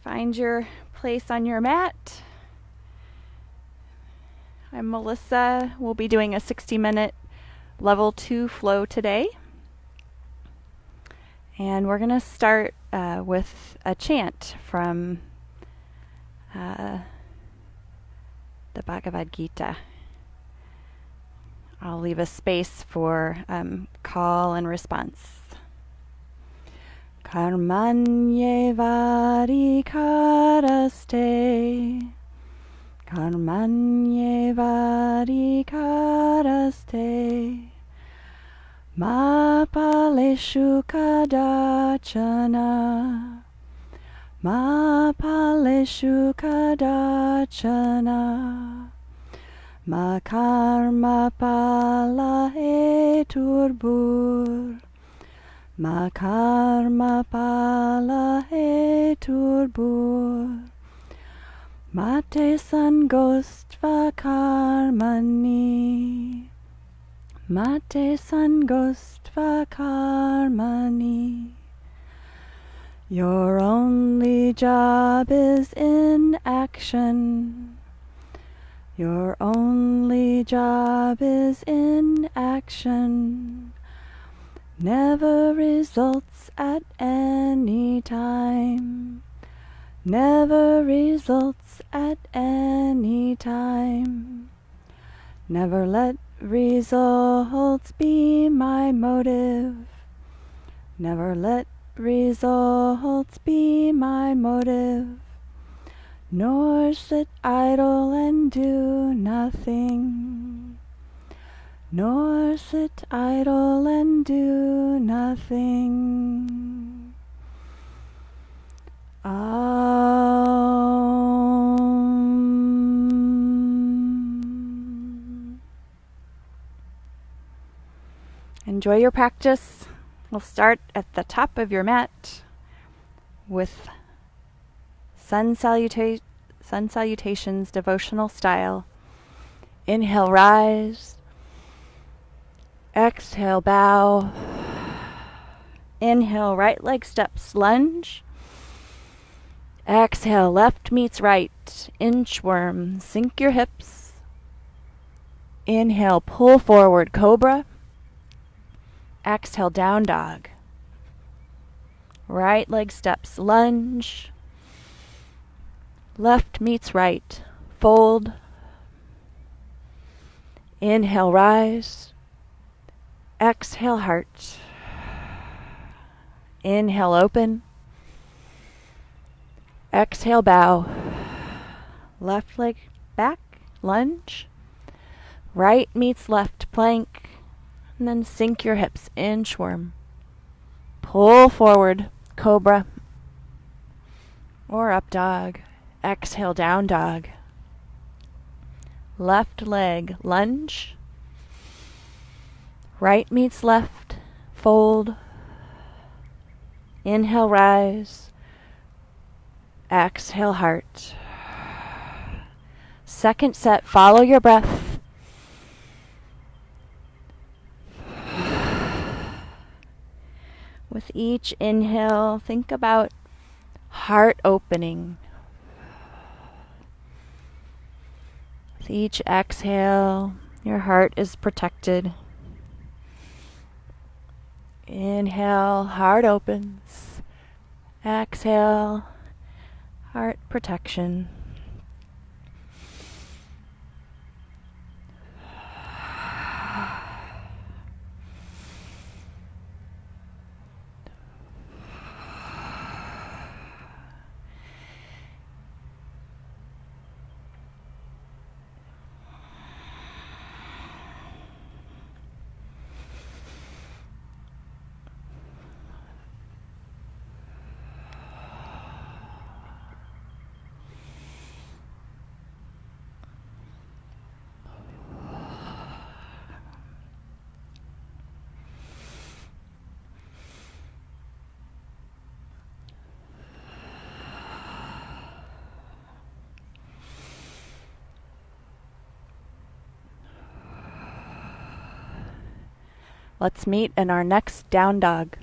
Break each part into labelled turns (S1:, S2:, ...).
S1: Find your place on your mat. I'm Melissa. We'll be doing a 60-minute level 2 flow today. And we're going to start with a chant from the Bhagavad Gita. I'll leave a space for call and response. Karmanyevarikaraste, karmanyevarikaraste, ma paleshu kadachana, ma paleshu kadachana, ma karma pala heturbur, ma karma pala heturbur, mate sangostva karmani, mate sangostva karmani. Your only job is in action. Your only job is in action. Never results at any time. Never results at any time. Never let results be my motive. Never let results be my motive. Nor sit idle and do nothing. Nor sit idle and do nothing. Enjoy your practice. We'll start at the top of your mat with sun salutations devotional style. Inhale, rise. Exhale, bow. Inhale, right leg steps, lunge. Exhale, left meets right, inchworm, sink your hips. Inhale, pull forward, cobra. Exhale, down dog. Right leg steps, lunge. Left meets right, fold. Inhale, rise. Exhale, heart. Inhale, open. Exhale, bow. Left leg back, lunge. Right meets left, plank. And then sink your hips, inchworm. Pull forward, cobra. Or up dog. Exhale, down dog. Left leg, lunge. Right meets left, fold. Inhale, rise. Exhale, heart. Second set, follow your breath. With each inhale, think about heart opening. With each exhale, your heart is protected. Inhale, heart opens. Exhale, heart protection. Let's meet in our next down dog.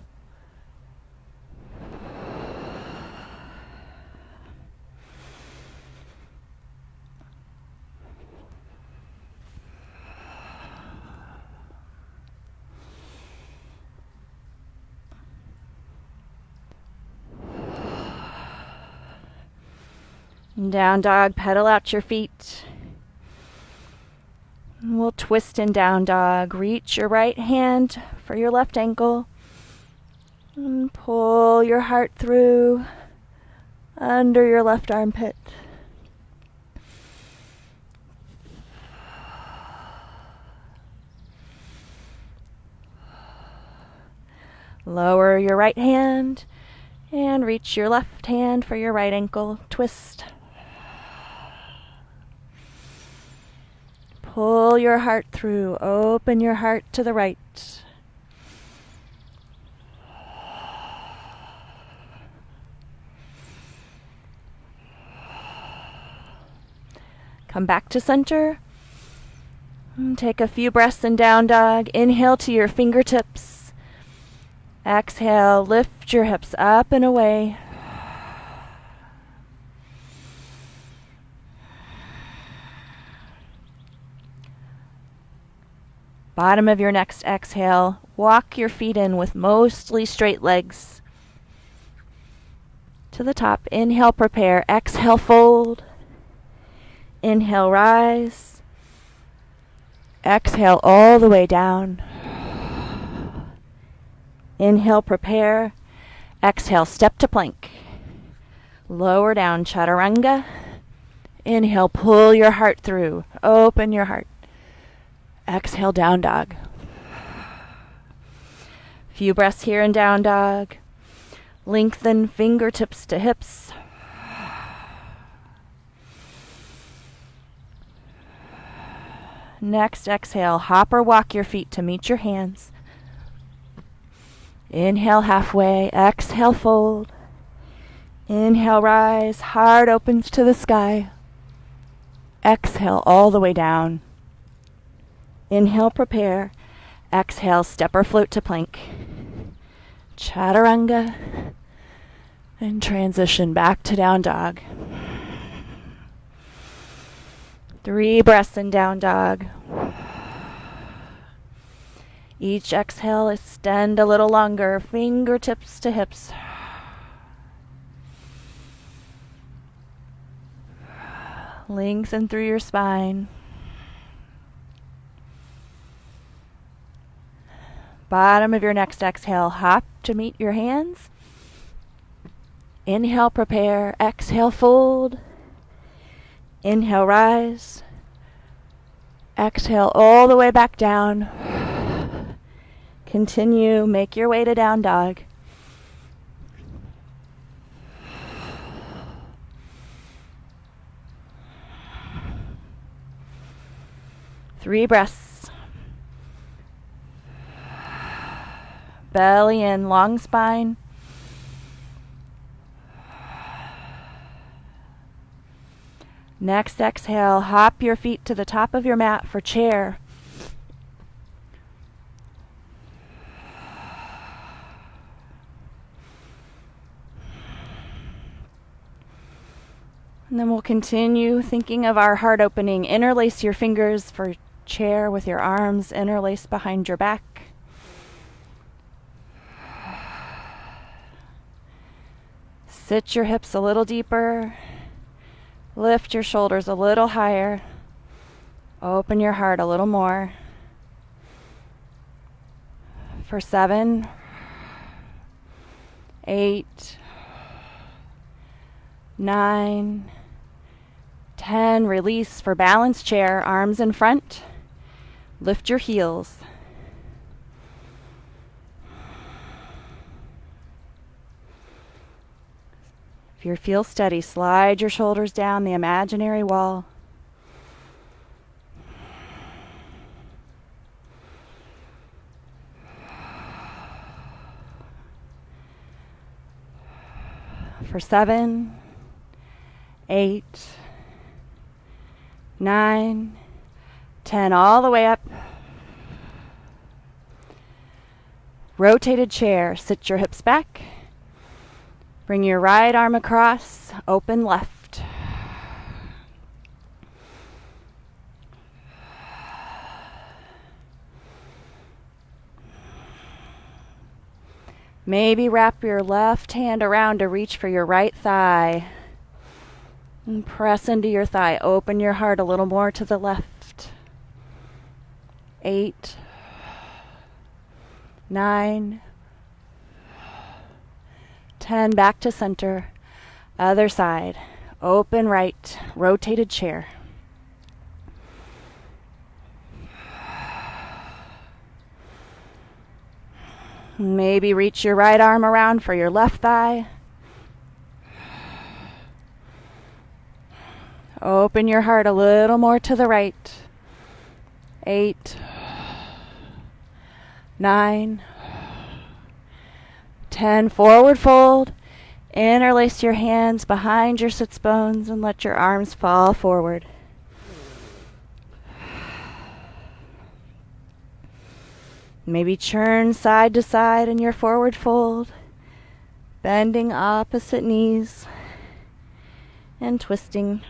S1: Down dog, pedal out your feet. We'll twist in down dog. Reach your right hand for your left ankle. And pull your heart through under your left armpit. Lower your right hand and reach your left hand for your right ankle. Twist. Pull your heart through. Open your heart to the right. Come back to center. Take a few breaths in down dog. Inhale to your fingertips. Exhale, lift your hips up and away. Bottom of your next exhale, walk your feet in with mostly straight legs. To the top, inhale, prepare. Exhale, fold. Inhale, rise. Exhale all the way down. Inhale, prepare. Exhale, step to plank. Lower down, chaturanga. Inhale, pull your heart through. Open your heart. Exhale, down dog. Few breaths here in down dog. Lengthen fingertips to hips. Next, exhale, hop or walk your feet to meet your hands. Inhale, halfway. Exhale, fold. Inhale, rise. Heart opens to the sky. Exhale, all the way down. Inhale, prepare. Exhale, step or float to plank. Chaturanga. And transition back to down dog. 3 breaths in down dog. Each exhale, extend a little longer. Fingertips to hips. Lengthen through your spine. Bottom of your next exhale, hop to meet your hands. Inhale, prepare. Exhale, fold. Inhale, rise. Exhale all the way back down. Continue, make your way to down dog. Three breaths. Belly in, long spine. Next exhale, hop your feet to the top of your mat for chair. And then we'll continue thinking of our heart opening. Interlace your fingers for chair with your arms interlaced behind your back. Sit your hips a little deeper. Lift your shoulders a little higher. Open your heart a little more. For 7, 8, 9, 10. Release for balance chair, arms in front. Lift your heels. If you feel steady, slide your shoulders down the imaginary wall. For 7, 8, 9, 10, all the way up. Rotated chair, sit your hips back. Bring your right arm across, open left. Maybe wrap your left hand around to reach for your right thigh. And press into your thigh. Open your heart a little more to the left. 8, 9, 10. Back to center. Other side. Open right. Rotated chair. Maybe reach your right arm around for your left thigh. Open your heart a little more to the right. 8, 9, 10. Forward fold. Interlace your hands behind your sits bones and let your arms fall forward. Maybe churn side to side in your forward fold, bending opposite knees and twisting.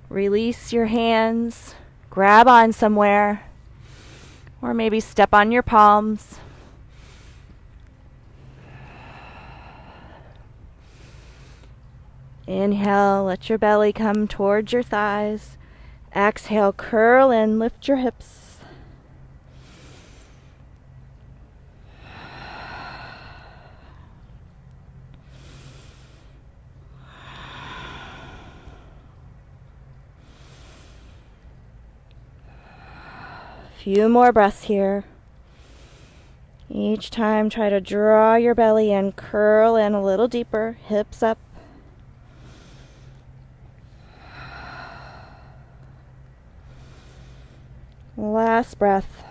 S1: Release your hands, grab on somewhere, or maybe step on your palms. Inhale, let your belly come towards your thighs. Exhale, curl in, lift your hips. Few more breaths here. Each time try to draw your belly in, curl in a little deeper, hips up. Last breath.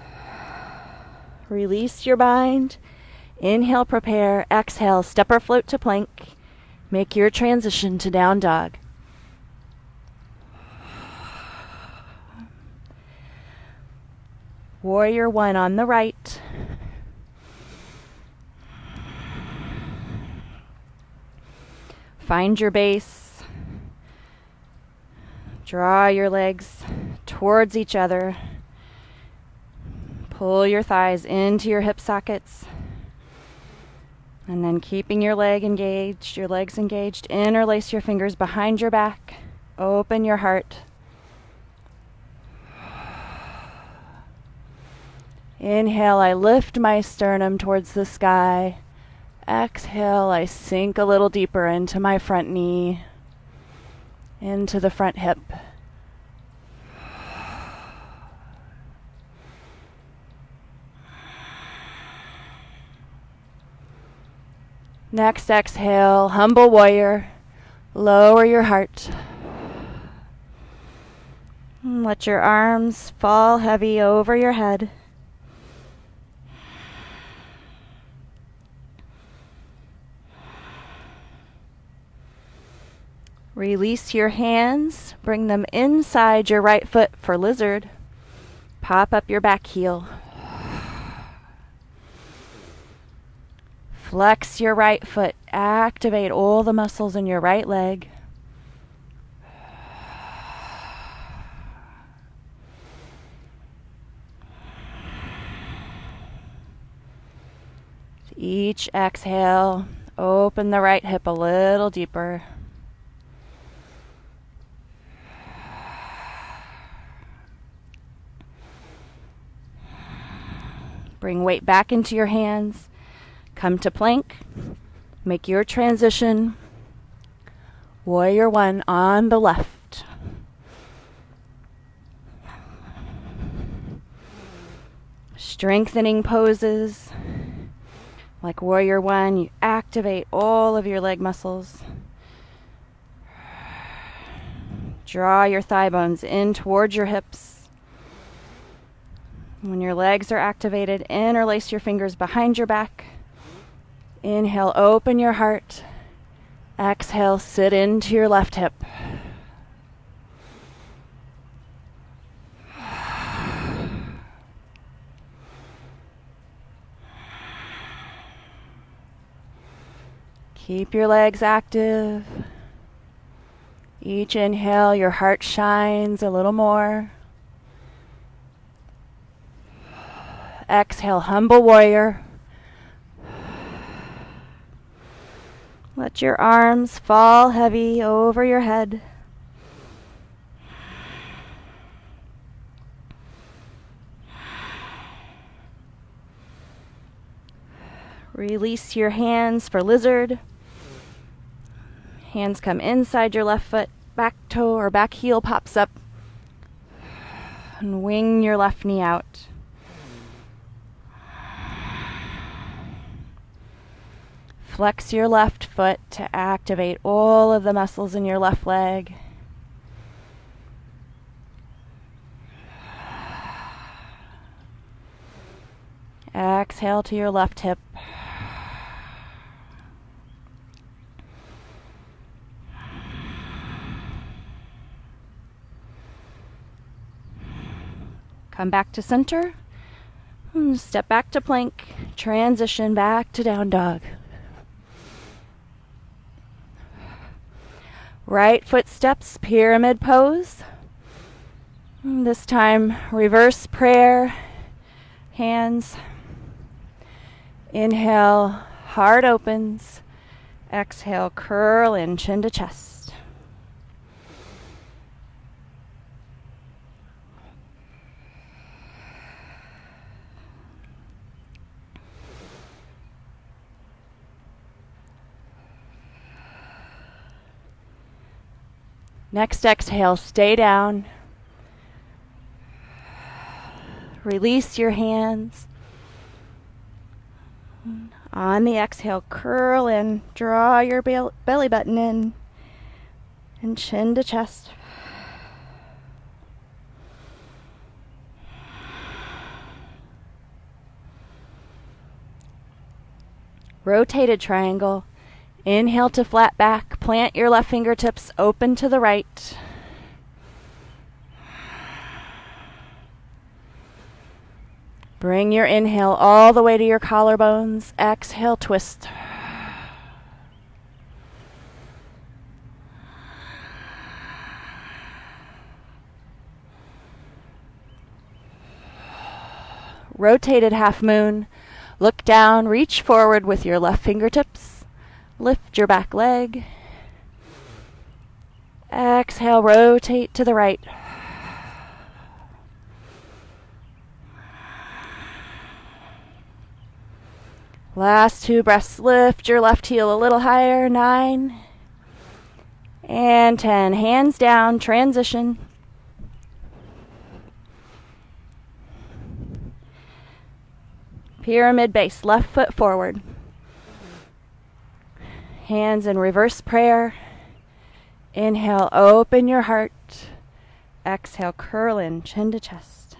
S1: Release your bind. Inhale, prepare. Exhale, step or float to plank. Make your transition to down dog. Warrior 1 on the right. Find your base. Draw your legs towards each other. Pull your thighs into your hip sockets. And then keeping your legs engaged, interlace your fingers behind your back. Open your heart. Inhale, I lift my sternum towards the sky. Exhale, I sink a little deeper into my front knee, into the front hip. Next exhale, humble warrior. Lower your heart. Let your arms fall heavy over your head. Release your hands. Bring them inside your right foot for lizard. Pop up your back heel. Flex your right foot. Activate all the muscles in your right leg. Each exhale, open the right hip a little deeper. Bring weight back into your hands. Come to plank. Make your transition. Warrior 1 on the left. Strengthening poses. Like Warrior 1, you activate all of your leg muscles. Draw your thigh bones in towards your hips. When your legs are activated, interlace your fingers behind your back. Inhale, open your heart. Exhale, sit into your left hip. Keep your legs active. Each inhale, your heart shines a little more. Exhale, humble warrior. Let your arms fall heavy over your head. Release your hands for lizard. Hands come inside your left foot, back toe or back heel pops up. And wing your left knee out. Flex your left foot to activate all of the muscles in your left leg. Exhale to your left hip. Come back to center. Step back to plank. Transition back to down dog. Right foot steps, pyramid pose. This time, reverse prayer. Hands. Inhale, heart opens. Exhale, curl in, chin to chest. Next exhale, stay down. Release your hands. On the exhale, curl in, draw your belly button in, and chin to chest. Rotated triangle. Inhale to flat back. Plant your left fingertips open to the right. Bring your inhale all the way to your collarbones. Exhale, twist. Rotated half moon. Look down, reach forward with your left fingertips. Lift your back leg. Exhale, rotate to the right. Last 2 breaths. Lift your left heel a little higher. 9 and 10. Hands down, transition. Pyramid base, left foot forward. Hands in reverse prayer. Inhale, open your heart. Exhale, curl in, chin to chest.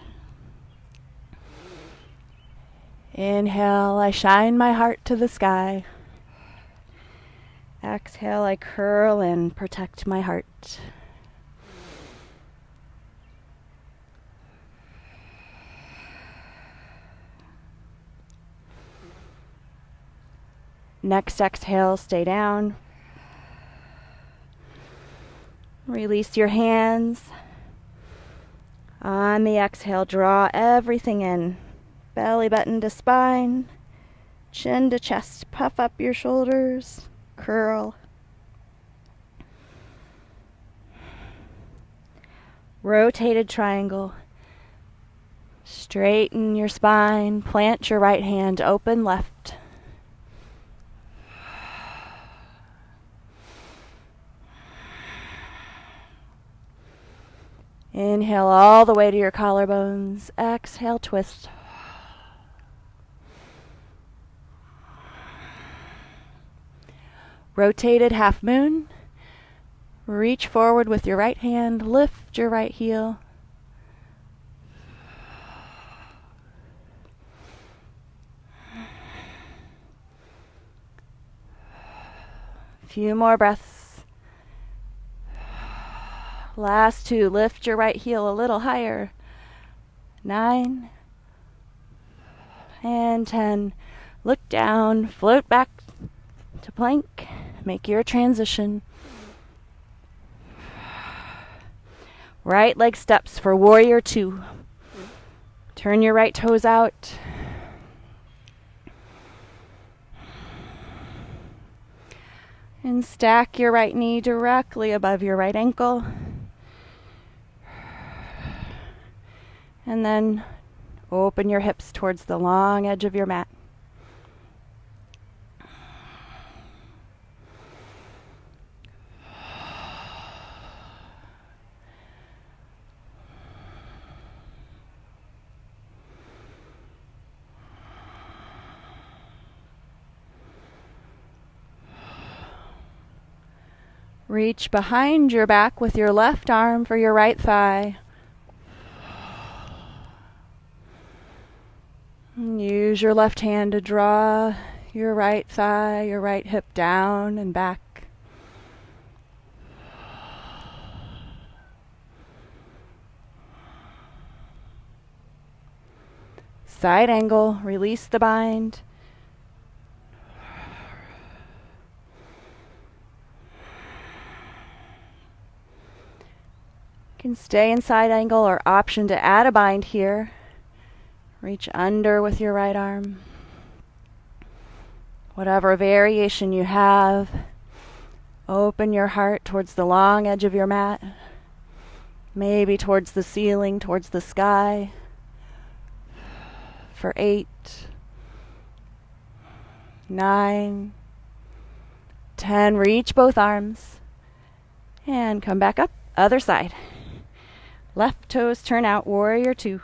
S1: Inhale, I shine my heart to the sky. Exhale, I curl in, protect my heart. Next exhale, stay down. Release your hands. On the exhale, draw everything in. Belly button to spine, chin to chest. Puff up your shoulders, curl. Rotated triangle. Straighten your spine. Plant your right hand open left. Inhale all the way to your collarbones. Exhale, twist. Rotated half moon. Reach forward with your right hand. Lift your right heel. Few more breaths. Last 2. Lift your right heel a little higher. 9 and 10. Look down. Float back to plank. Make your transition. Right leg steps for warrior 2. Turn your right toes out. And stack your right knee directly above your right ankle. And then open your hips towards the long edge of your mat. Reach behind your back with your left arm for your right thigh. And use your left hand to draw your right thigh, your right hip down and back. Side angle, release the bind. You can stay in side angle or option to add a bind here. Reach under with your right arm. Whatever variation you have, open your heart towards the long edge of your mat, maybe towards the ceiling, towards the sky. For 8, 9, 10, reach both arms and come back up, other side. Left toes turn out, warrior 2.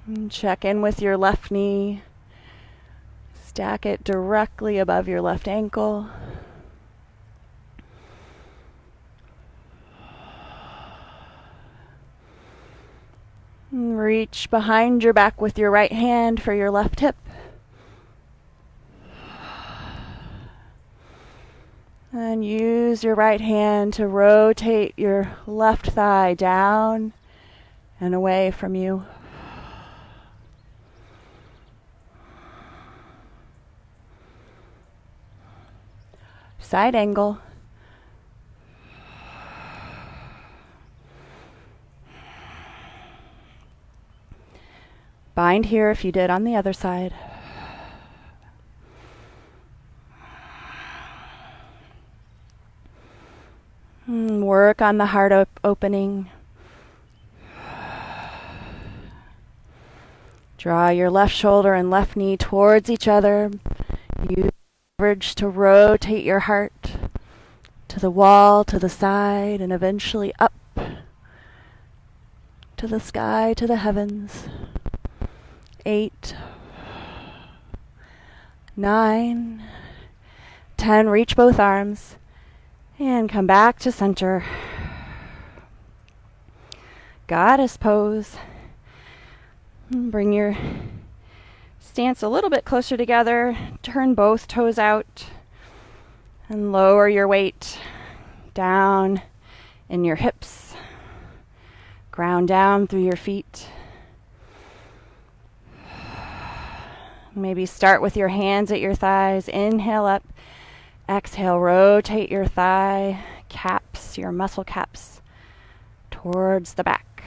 S1: And check in with your left knee. Stack it directly above your left ankle. And reach behind your back with your right hand for your left hip. And use your right hand to rotate your left thigh down and away from you. Side angle. Bind here if you did on the other side. Work on the heart opening. Draw your left shoulder and left knee towards each other. Use leverage to rotate your heart to the wall, to the side, and eventually up to the sky, to the heavens. 8, 9, 10. Reach both arms and come back to center. Goddess pose. Bring your stance a little bit closer together. Turn both toes out and lower your weight down in your hips. Ground down through your feet. Maybe start with your hands at your thighs. Inhale up. Exhale, rotate your thigh caps, your muscle caps, towards the back.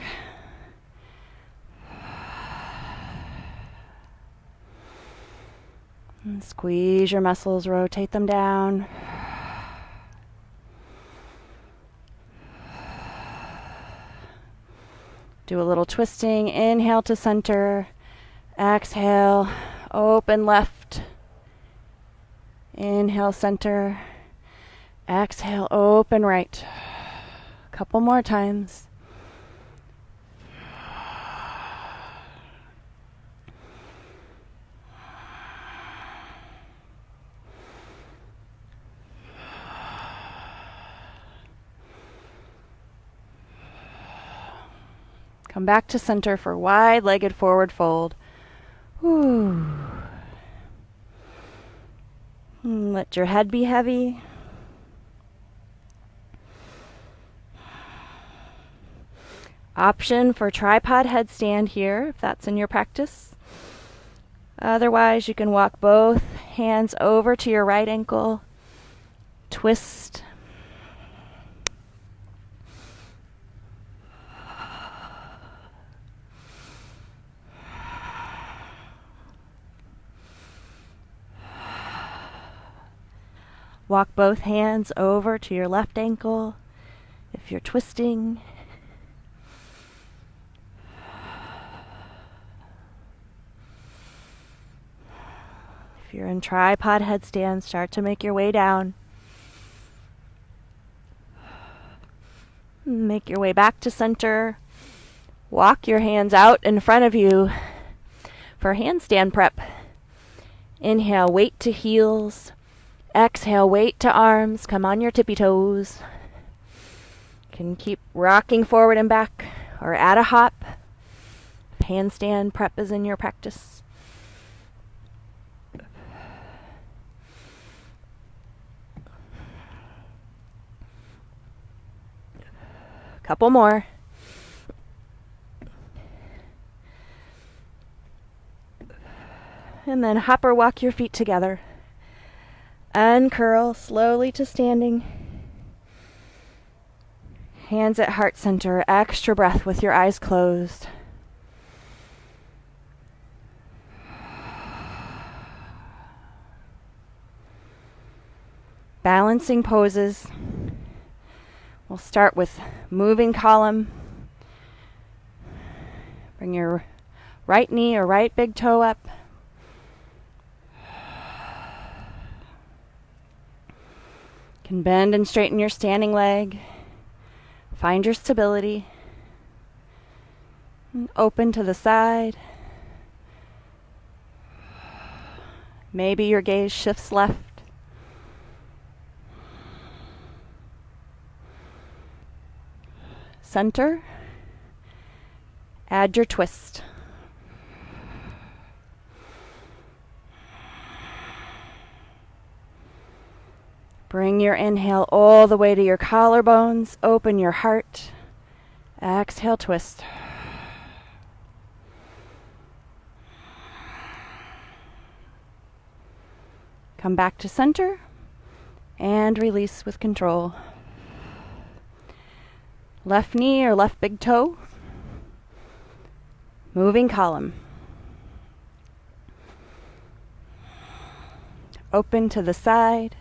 S1: And squeeze your muscles, rotate them down. Do a little twisting. Inhale to center. Exhale, open left. Inhale, center. Exhale, open right. A couple more times. Come back to center for wide-legged forward fold. Ooh. Let your head be heavy. Option for tripod headstand here, if that's in your practice. Otherwise, you can walk both hands over to your right ankle, twist. Walk both hands over to your left ankle if you're twisting. If you're in tripod headstand, start to make your way down. Make your way back to center. Walk your hands out in front of you for handstand prep. Inhale, weight to heels. Exhale, weight to arms. Come on your tippy toes. You can keep rocking forward and back or add a hop. If handstand prep is in your practice. Couple more. And then hop or walk your feet together. Uncurl slowly to standing. Hands at heart center. Extra breath with your eyes closed. Balancing poses. We'll start with moving column. Bring your right knee or right big toe up. You can bend and straighten your standing leg. Find your stability. And open to the side. Maybe your gaze shifts left. Center. Add your twist. Bring your inhale all the way to your collarbones. Open your heart. Exhale, twist. Come back to center and release with control. Left knee or left big toe. Moving column. Open to the side.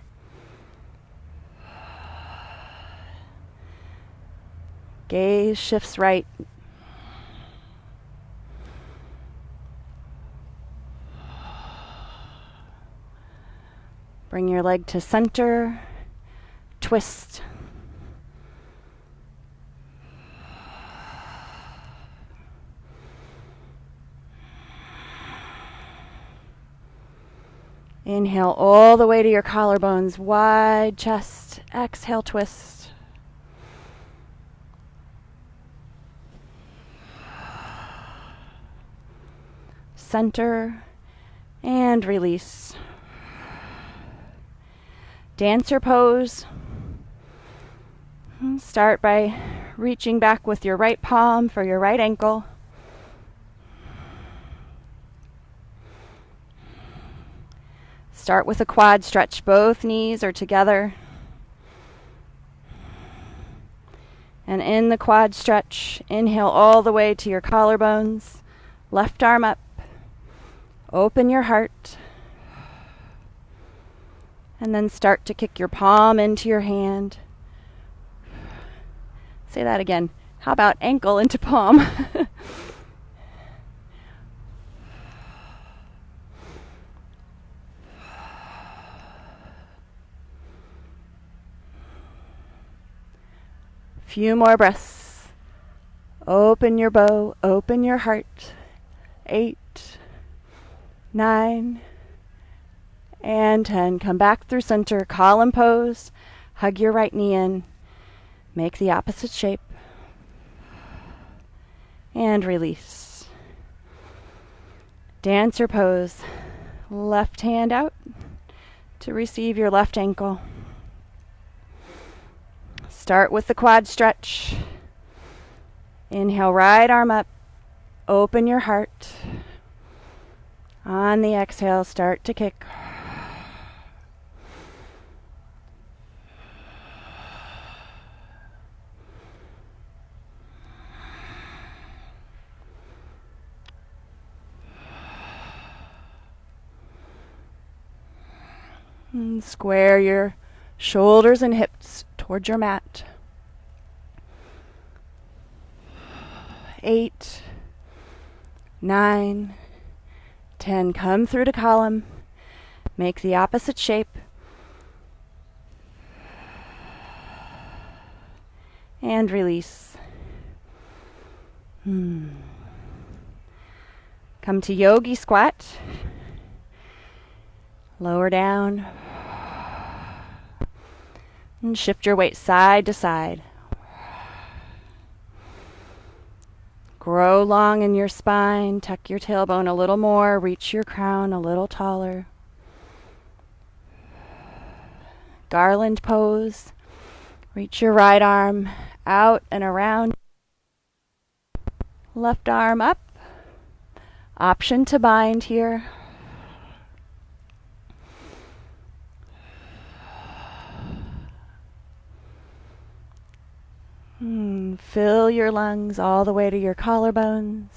S1: Gaze shifts right. Bring your leg to center. Twist. Inhale all the way to your collarbones, wide chest. Exhale, twist. Center and release. Dancer pose. Start by reaching back with your right palm for your right ankle. Start with a quad stretch. Both knees are together. And in the quad stretch, inhale all the way to your collarbones. Left arm up. Open your heart. And then start to kick your palm into your hand. Say that again. How about ankle into palm? Few more breaths. Open your bow, open your heart. 8, 9, and 10. Come back through center, column pose. Hug your right knee in. Make the opposite shape. And release. Dancer pose. Left hand out to receive your left ankle. Start with the quad stretch. Inhale, right arm up. Open your heart. On the exhale, start to kick. And square your Shoulders and hips towards your mat. 8, 9, 10. Come through to column. Make the opposite shape. And release. Come to yogi squat. Lower down. And shift your weight side to side. Grow long in your spine. Tuck your tailbone a little more. Reach your crown a little taller. Garland pose. Reach your right arm out and around. Left arm up. Option to bind here. Fill your lungs all the way to your collarbones.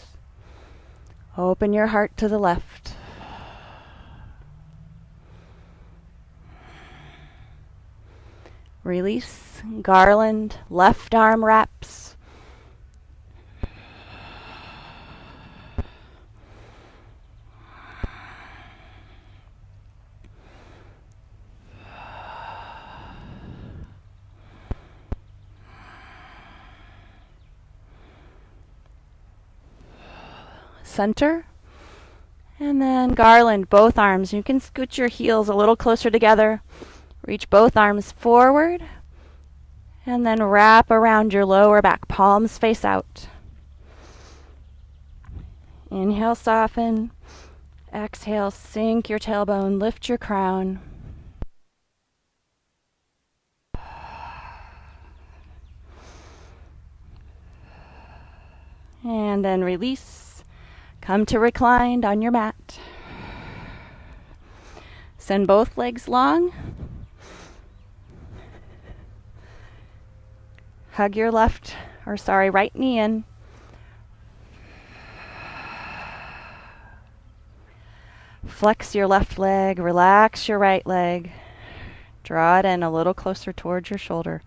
S1: Open your heart to the left. Release. Garland. Left arm wraps. Center, and then garland both arms. You can scoot your heels a little closer together. Reach both arms forward, and then wrap around your lower back. Palms face out. Inhale, soften. Exhale, sink your tailbone, lift your crown. And then release. Come to reclined on your mat. Send both legs long. Hug your right knee in. Flex your left leg, relax your right leg. Draw it in a little closer towards your shoulder.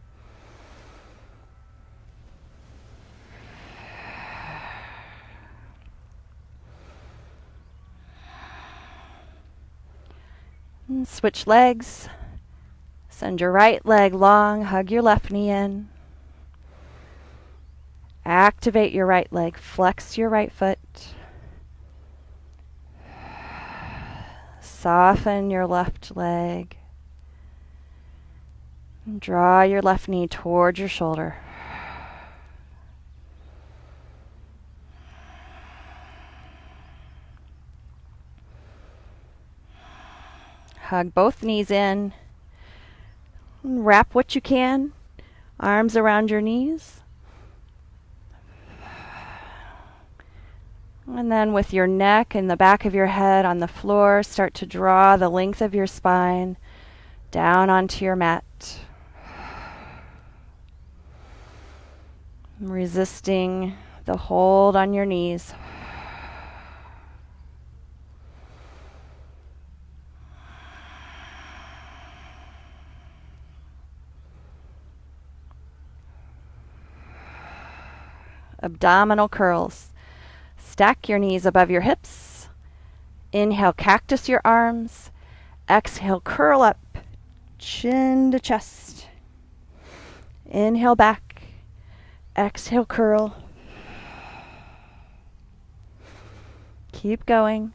S1: And switch legs. Send your right leg long, hug your left knee in. Activate your right leg, flex your right foot. Soften your left leg. And draw your left knee towards your shoulder. Hug both knees in. And wrap what you can. Arms around your knees. And then with your neck and the back of your head on the floor, start to draw the length of your spine down onto your mat. Resisting the hold on your knees. Abdominal curls. Stack your knees above your hips. Inhale, cactus your arms. Exhale, curl up, chin to chest. Inhale back. Exhale, curl. Keep going.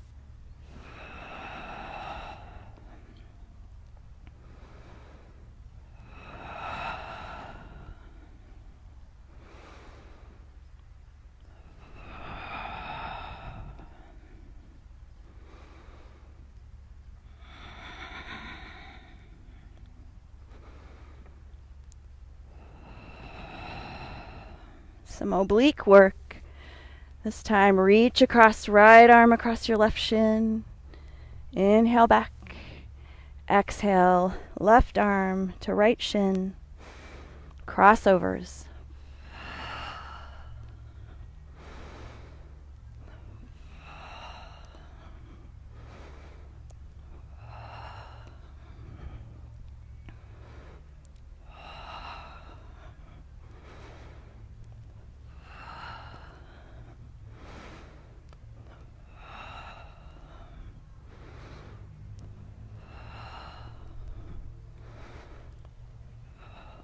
S1: Some oblique work. This time, reach across right arm across your left shin. Inhale back. Exhale, left arm to right shin. Crossovers.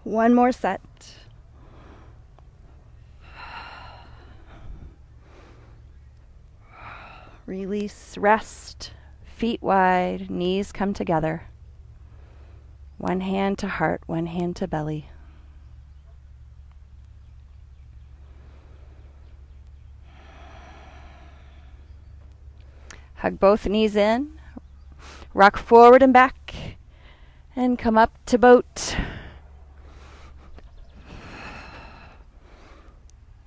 S1: One more set. Release, rest, feet wide, knees come together. One hand to heart, one hand to belly. Hug both knees in, rock forward and back, and come up to boat.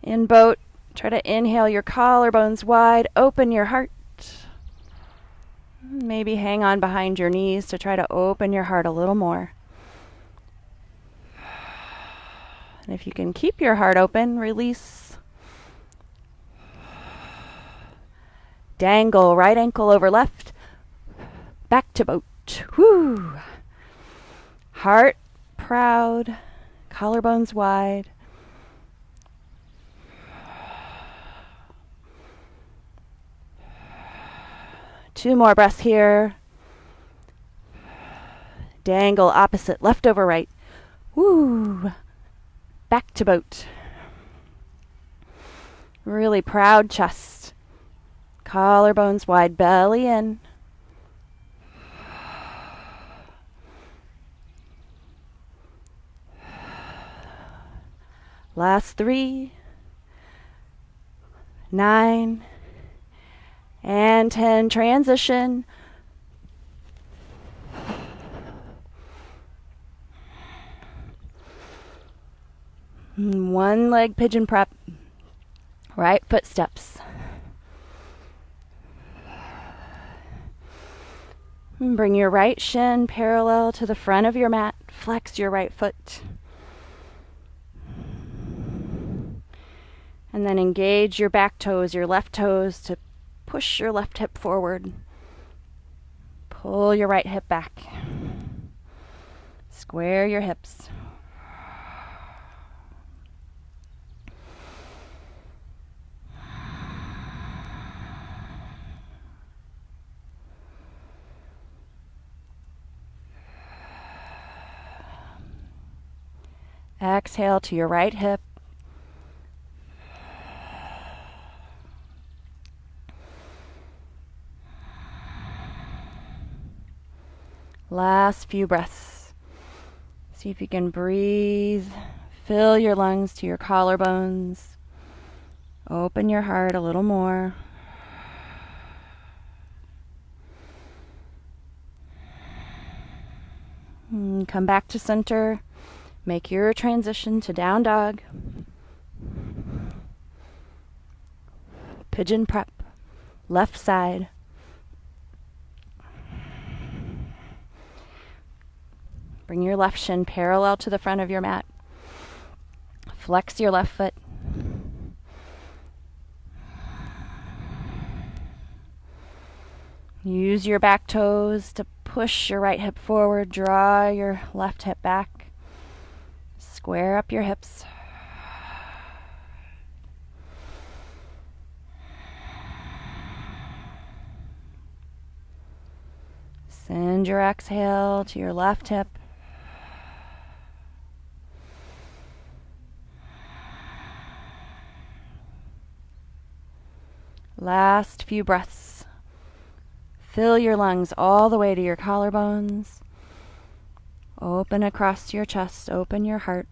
S1: In boat, try to inhale your collarbones wide, open your heart. Maybe hang on behind your knees to try to open your heart a little more. And if you can keep your heart open, release. Dangle right ankle over left. Back to boat. Woo! Heart proud, collarbones wide. Two more breaths here. Dangle opposite, left over right. Woo! Back to boat. Really proud chest. Collarbones wide, belly in. Last 3, 9, and 10. Transition. One leg pigeon prep. Right foot steps. Bring your right shin parallel to the front of your mat. Flex your right foot. And then engage your back toes, your left toes, to push your left hip forward. Pull your right hip back. Square your hips. Exhale to your right hip. Last few breaths. See if you can breathe. Fill your lungs to your collarbones. Open your heart a little more. Come back to center. Make your transition to down dog. Pigeon prep. Left side. Bring your left shin parallel to the front of your mat. Flex your left foot. Use your back toes to push your right hip forward. Draw your left hip back. Square up your hips. Send your exhale to your left hip. Last few breaths. Fill your lungs all the way to your collarbones. Open across your chest. Open your heart.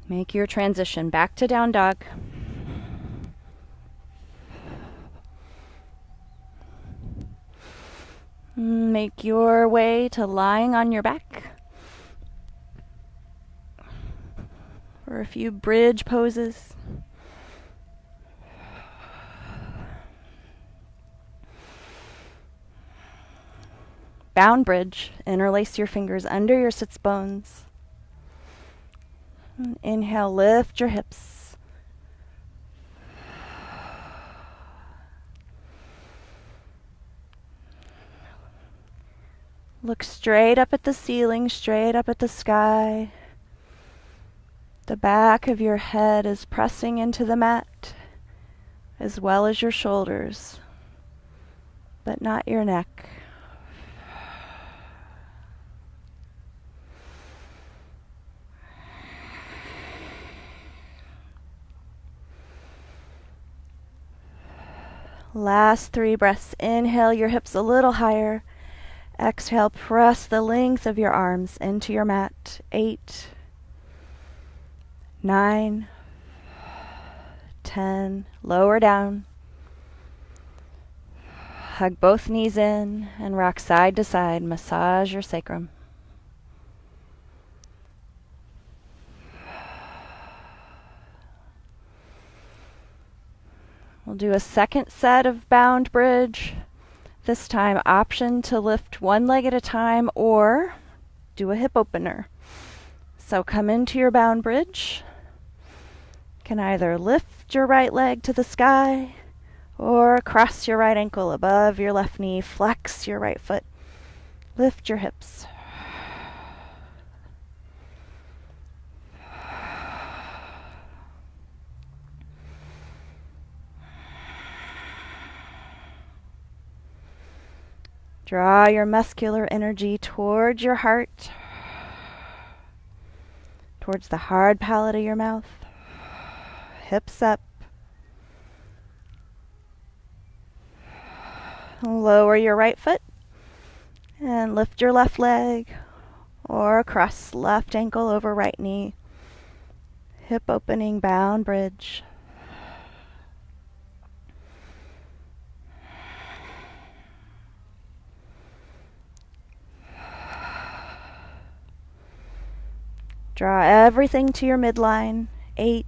S1: Make your transition back to down dog. Make your way to lying on your back for a few bridge poses. Bound bridge. Interlace your fingers under your sits bones. Inhale, lift your hips. Look straight up at the ceiling, straight up at the sky. The back of your head is pressing into the mat, as well as your shoulders, but not your neck. Last 3 breaths. Inhale your hips a little higher. Exhale, press the length of your arms into your mat. 8, 9, 10. Lower down. Hug both knees in and rock side to side. Massage your sacrum. We'll do a second set of bound bridge. This time, option to lift one leg at a time or do a hip opener. So come into your bound bridge. You can either lift your right leg to the sky or cross your right ankle above your left knee, flex your right foot, lift your hips. Draw your muscular energy towards your heart, towards the hard palate of your mouth. Hips up. Lower your right foot and lift your left leg or cross left ankle over right knee. Hip opening bound bridge. Draw everything to your midline. 8,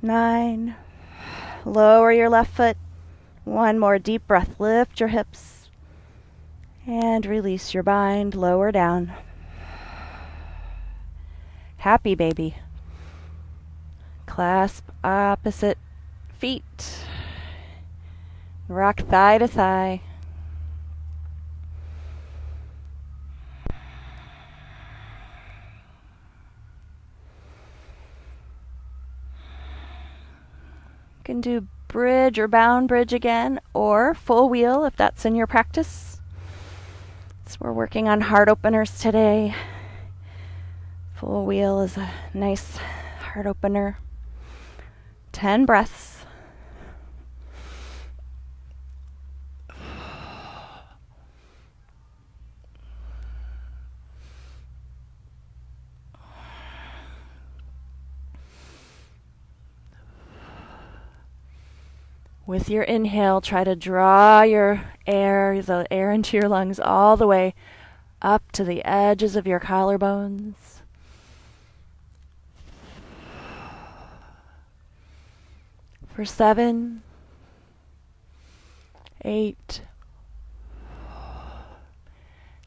S1: 9. Lower your left foot. One more deep breath. Lift your hips. And release your bind. Lower down. Happy baby. Clasp opposite feet. Rock thigh to thigh. You can do bridge or bound bridge again, or full wheel if that's in your practice. So we're working on heart openers today. Full wheel is a nice heart opener. 10 breaths. With your inhale, try to draw the air into your lungs all the way up to the edges of your collarbones. For 7, 8,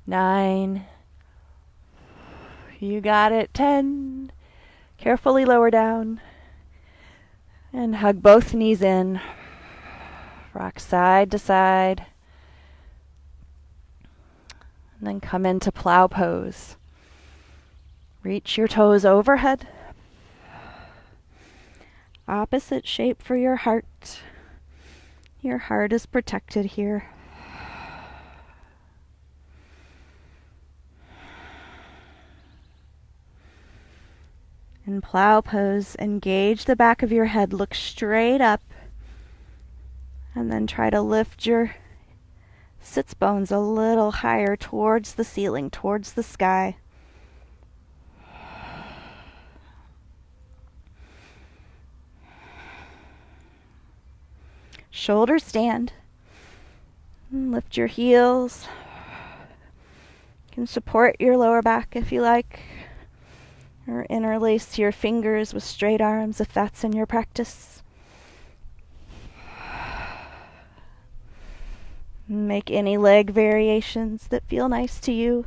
S1: 9, you got it, 10. Carefully lower down and hug both knees in. Rock side to side. And then come into plow pose. Reach your toes overhead. Opposite shape for your heart. Your heart is protected here. In plow pose, engage the back of your head. Look straight up. And then try to lift your sits bones a little higher towards the ceiling, towards the sky. Shoulders stand. And lift your heels. You can support your lower back if you like, or interlace your fingers with straight arms if that's in your practice. Make any leg variations that feel nice to you.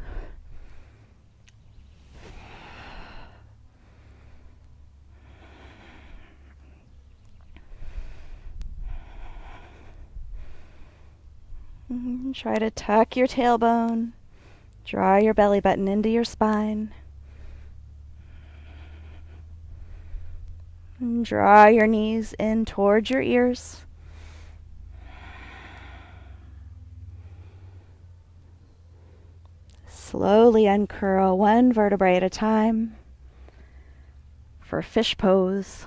S1: Try to tuck your tailbone. Draw your belly button into your spine. And draw your knees in towards your ears. Slowly uncurl one vertebrae at a time for fish pose.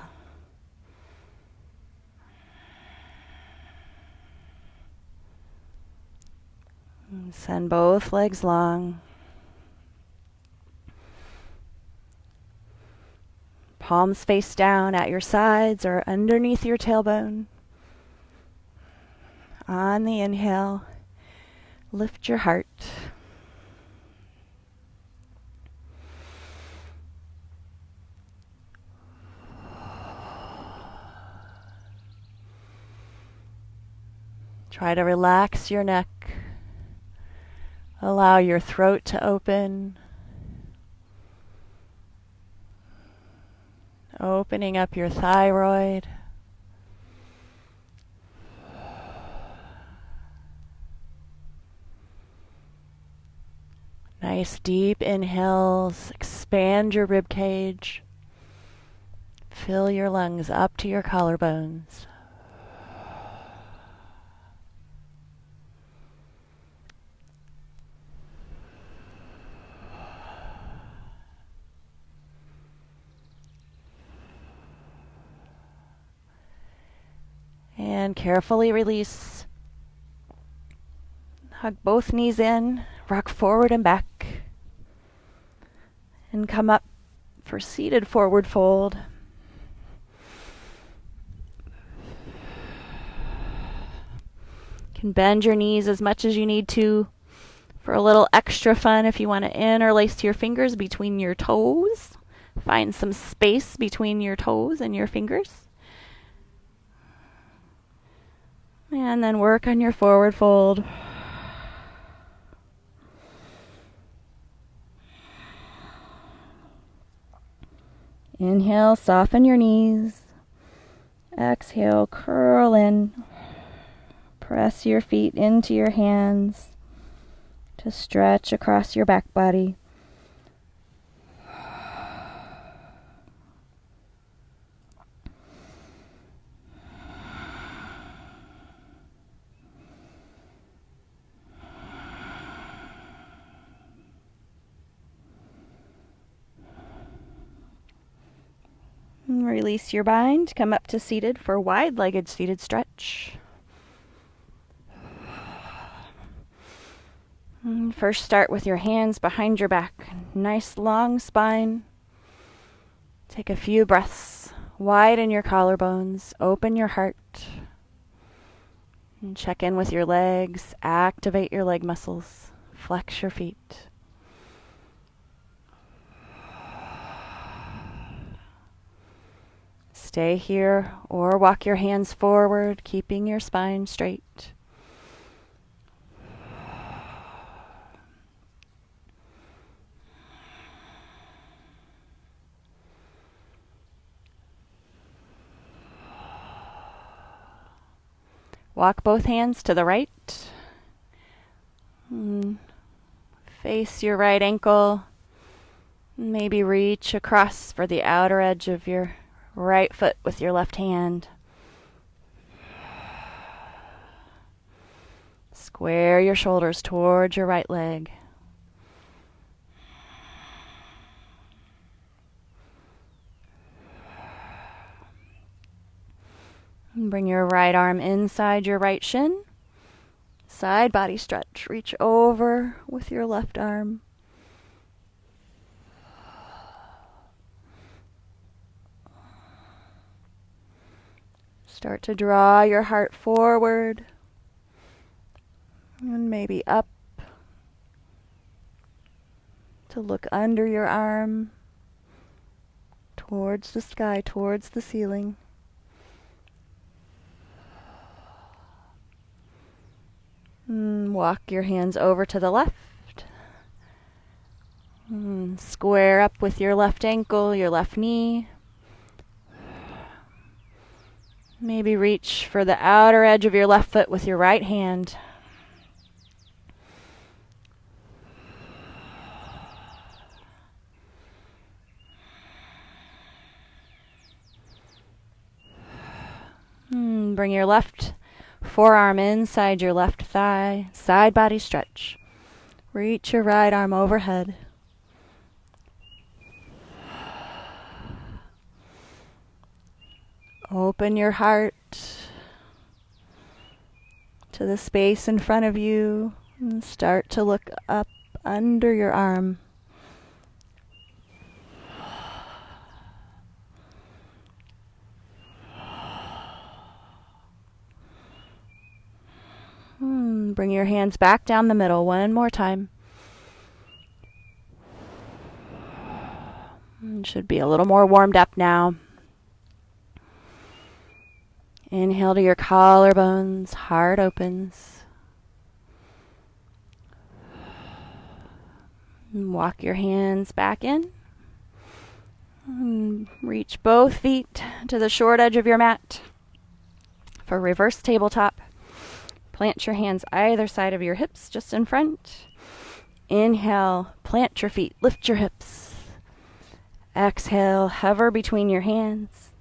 S1: And send both legs long. Palms face down at your sides or underneath your tailbone. On the inhale, lift your heart. Try to relax your neck. Allow your throat to open. Opening up your thyroid. Nice deep inhales. Expand your rib cage. Fill your lungs up to your collarbones. And carefully release. Hug both knees in, rock forward and back. And come up for seated forward fold. You can bend your knees as much as you need to for a little extra fun if you want to interlace your fingers between your toes. Find some space between your toes and your fingers. And then work on your forward fold. Inhale, soften your knees. Exhale, curl in. Press your feet into your hands to stretch across your back body. Release your bind. Come up to seated for wide-legged seated stretch. First, start with your hands behind your back. Nice long spine. Take a few breaths. Widen your collarbones. Open your heart. And check in with your legs. Activate your leg muscles. Flex your feet. Stay here or walk your hands forward, keeping your spine straight. Walk both hands to the right. Face your right ankle. Maybe reach across for the outer edge of your right foot with your left hand. Square your shoulders towards your right leg. And bring your right arm inside your right shin. Side body stretch. Reach over with your left arm. Start to draw your heart forward and maybe up to look under your arm towards the sky, towards the ceiling. Walk your hands over to the left. Square up with your left ankle, your left knee. Maybe reach for the outer edge of your left foot with your right hand. And bring your left forearm inside your left thigh, side body stretch. Reach your right arm overhead. Open your heart to the space in front of you and start to look up under your arm. Bring your hands back down the middle one more time. Should be a little more warmed up now. Inhale to your collarbones, heart opens. Walk your hands back in. Reach both feet to the short edge of your mat for reverse tabletop. Plant your hands either side of your hips, just in front. Inhale, plant your feet, lift your hips. Exhale, hover between your hands.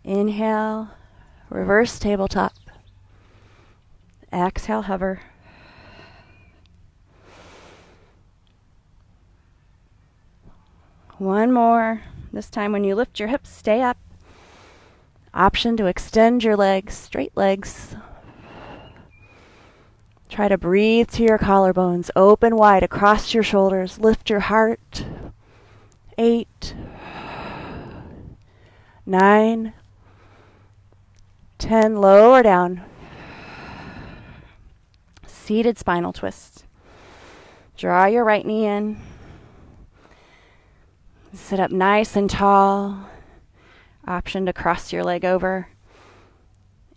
S1: Inhale, reverse tabletop. Exhale, hover. One more. This time when you lift your hips, stay up. Option to extend your legs, straight legs. Try to breathe to your collarbones. Open wide across your shoulders. Lift your heart. 8, 9, 10. Lower down. Seated spinal twist. Draw your right knee in. Sit up nice and tall. Option to cross your leg over.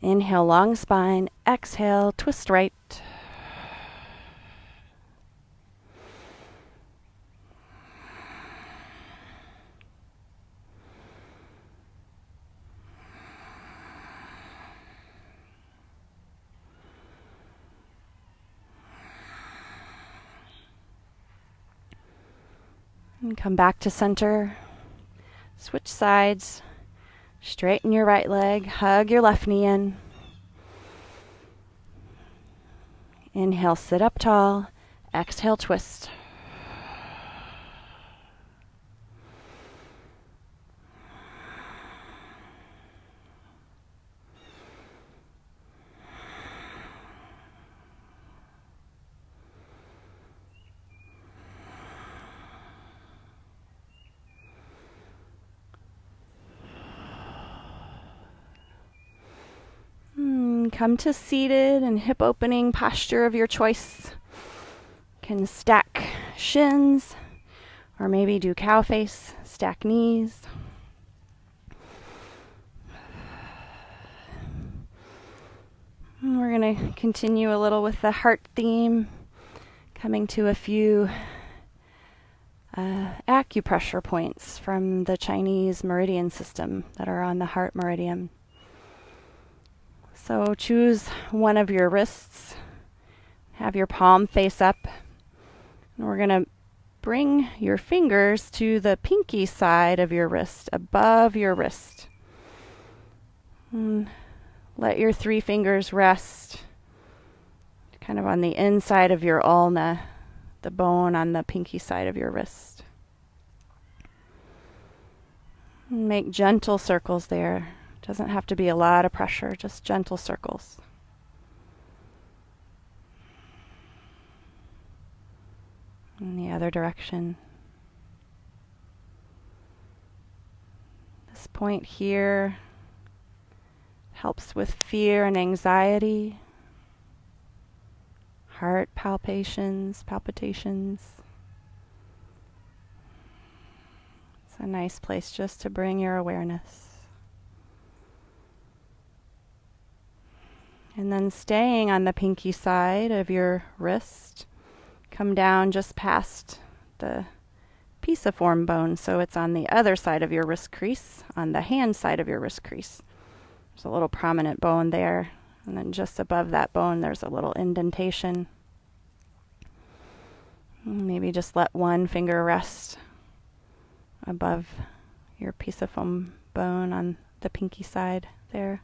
S1: Inhale, long spine. Exhale, twist right. And come back to center. Switch sides. Straighten your right leg. Hug your left knee in. Inhale, sit up tall. Exhale, twist. Come to seated and hip opening posture of your choice. Can stack shins or maybe do cow face, stack knees. And we're going to continue a little with the heart theme, coming to a few acupressure points from the Chinese meridian system that are on the heart meridian. So choose one of your wrists, have your palm face up, and we're going to bring your fingers to the pinky side of your wrist, above your wrist. And let your 3 fingers rest kind of on the inside of your ulna, the bone on the pinky side of your wrist. And make gentle circles there. Doesn't have to be a lot of pressure, just gentle circles. In the other direction. This point here helps with fear and anxiety, heart palpitations. It's a nice place just to bring your awareness. And then staying on the pinky side of your wrist, come down just past the pisiform bone, so it's on the other side of your wrist crease, on the hand side of your wrist crease. There's a little prominent bone there, and then just above that bone there's a little indentation. Maybe just let one finger rest above your pisiform bone on the pinky side there.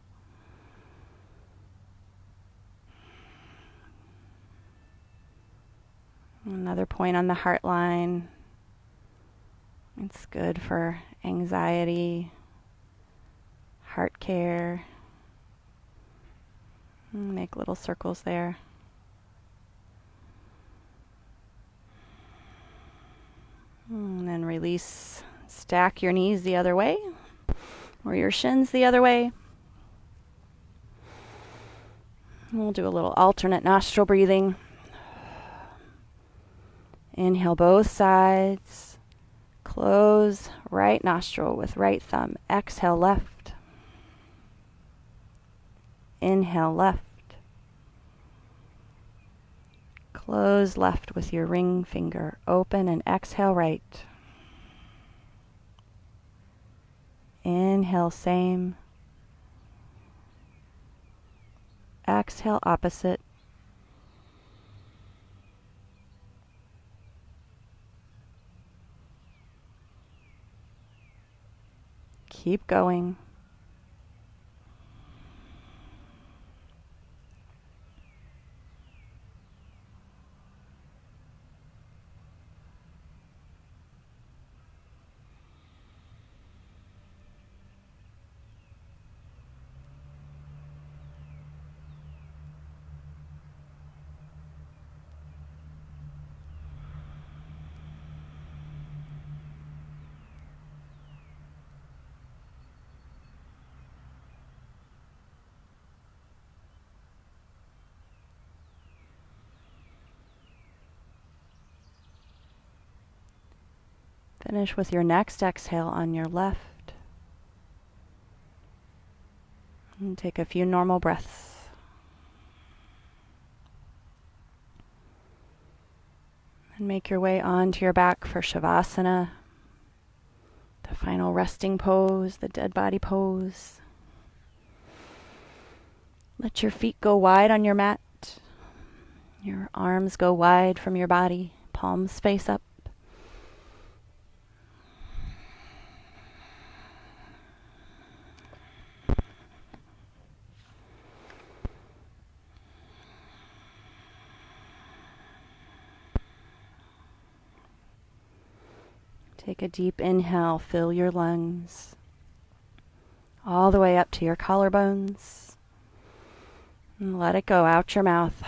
S1: Another point on the heart line. It's good for anxiety, heart care. Make little circles there. And then release. Stack your knees the other way, or your shins the other way. We'll do a little alternate nostril breathing. Inhale both sides. Close right nostril with right thumb. Exhale left. Inhale left. Close left with your ring finger. Open and exhale right. Inhale same. Exhale opposite. Keep going. Finish with your next exhale on your left. And take a few normal breaths. And make your way onto your back for Shavasana, the final resting pose, the dead body pose. Let your feet go wide on your mat. Your arms go wide from your body, palms face up. Take a deep inhale, fill your lungs all the way up to your collarbones. And let it go out your mouth.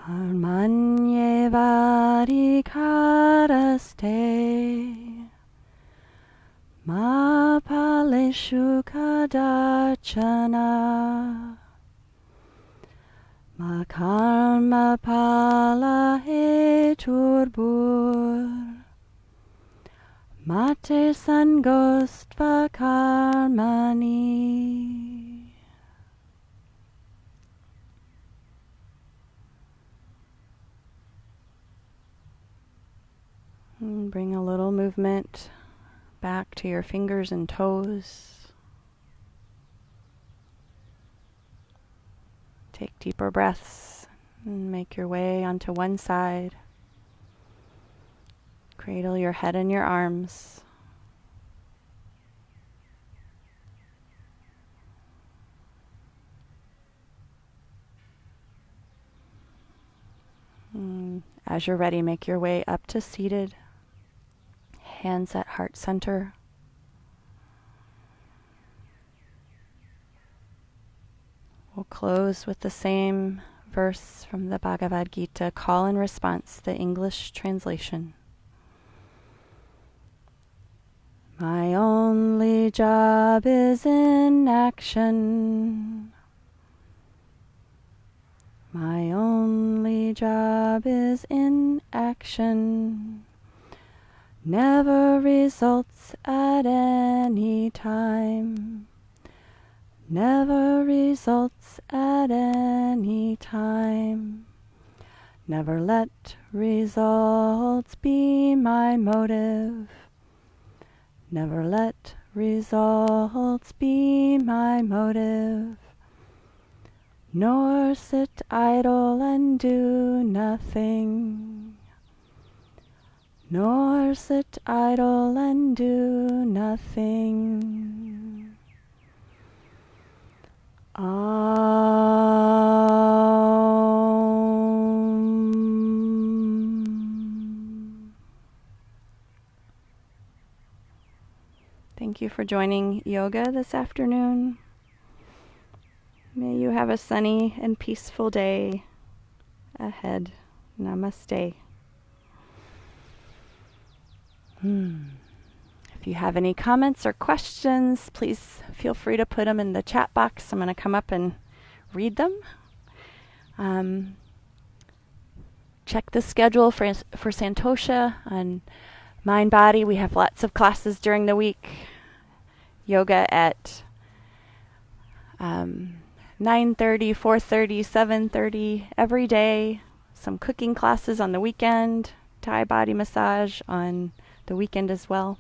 S1: Karmanye varikaraste ma paleshu kadachana ma karma pala heturbur mate sangostva karmani. And bring a little movement back to your fingers and toes. Take deeper breaths and make your way onto one side. Cradle your head in your arms. As you're ready, make your way up to seated. Hands at heart center. We'll close with the same verse from the Bhagavad Gita, call and response, the English translation. My own only job is inaction. My only job is inaction. Never results at any time. Never results at any time. Never let results be my motive. Never let results be my motive. Nor sit idle and do nothing. Nor sit idle and do nothing. Thank you for joining yoga this afternoon. May you have a sunny and peaceful day ahead. Namaste. If you have any comments or questions, please feel free to put them in the chat box. I'm going to come up and read them. Check the schedule for Santosha on Mind Body. We have lots of classes during the week. Yoga at 9:30, 4:30, 7:30 every day. Some cooking classes on the weekend. Thai body massage on the weekend as well.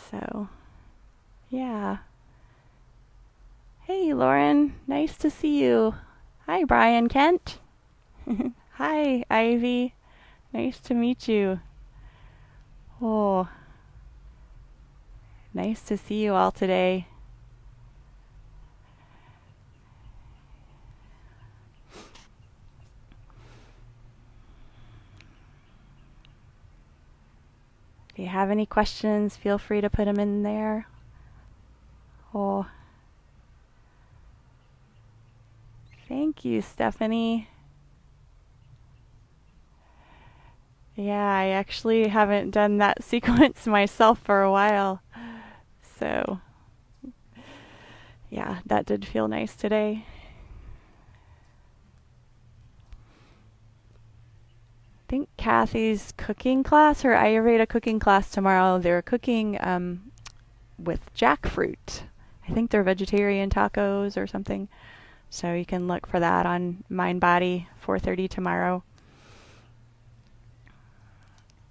S1: So, yeah. Hey, Lauren. Nice to see you. Hi, Brian Kent. Hi, Ivy. Nice to meet you. Oh, nice to see you all today. If you have any questions, feel free to put them in there. Oh, thank you, Stephanie. Yeah, I actually haven't done that sequence myself for a while. So, yeah, that did feel nice today. I think Kathy's cooking class, her Ayurveda cooking class tomorrow, they're cooking with jackfruit. I think they're vegetarian tacos or something. So you can look for that on Mind Body, 4:30 tomorrow.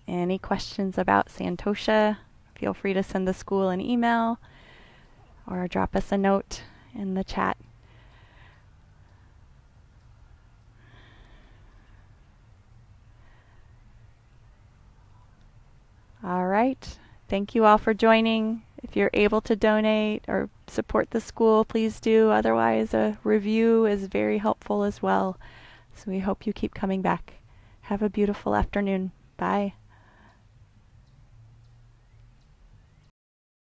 S1: Any questions about Santosha, feel free to send the school an email or drop us a note in the chat. All right. Thank you all for joining. If you're able to donate or support the school, please do. Otherwise, a review is very helpful as well. So we hope you keep coming back. Have a beautiful afternoon. Bye.